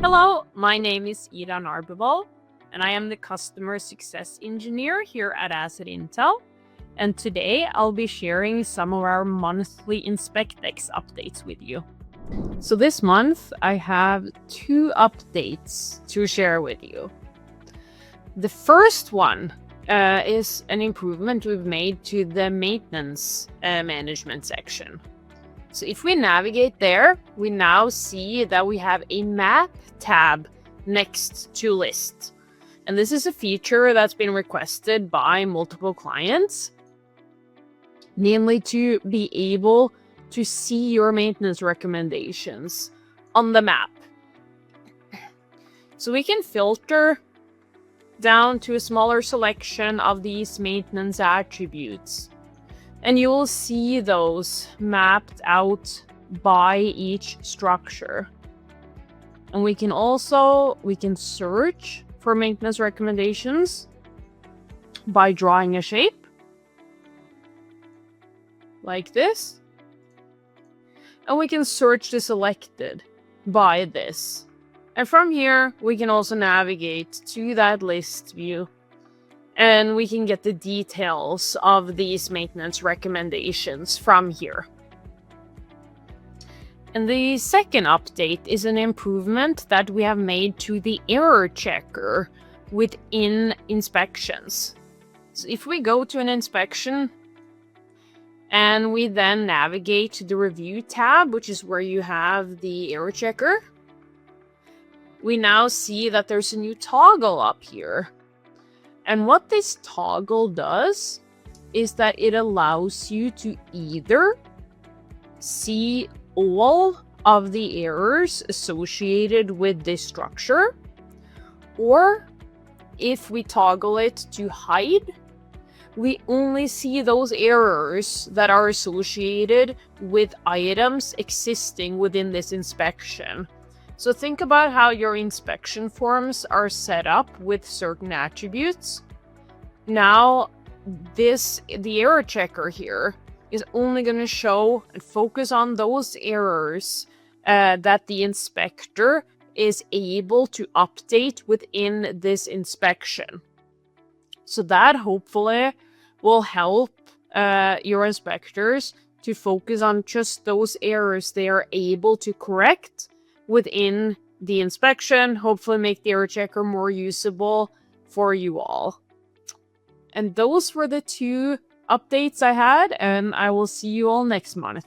Hello, my name is Ida Narbebal, and I am the Customer Success Engineer here at AssetIntel. And today I'll be sharing some of our monthly inspectX updates with you. So this month I have 2 updates to share with you. The first one is an improvement we've made to the maintenance management section. So if we navigate there, we now see that we have a map tab next to list. And this is a feature that's been requested by multiple clients, namely to be able to see your maintenance recommendations on the map. So we can filter down to a smaller selection of these maintenance attributes. And you will see those mapped out by each structure. And we can search for maintenance recommendations by drawing a shape like this. And we can search the selected by this. And from here, we can also navigate to that list view. And we can get the details of these maintenance recommendations from here. And the second update is an improvement that we have made to the error checker within inspections. So if we go to an inspection and we then navigate to the review tab, which is where you have the error checker, we now see that there's a new toggle up here. And what this toggle does is that it allows you to either see all of the errors associated with this structure, or if we toggle it to hide, we only see those errors that are associated with items existing within this inspection. So think about how your inspection forms are set up with certain attributes. Now, the error checker here is only going to show and focus on those errors that the inspector is able to update within this inspection. So that hopefully will help your inspectors to focus on just those errors they are able to correct within the inspection, hopefully make the error checker more usable for you all. And those were the 2 updates I had, and I will see you all next month.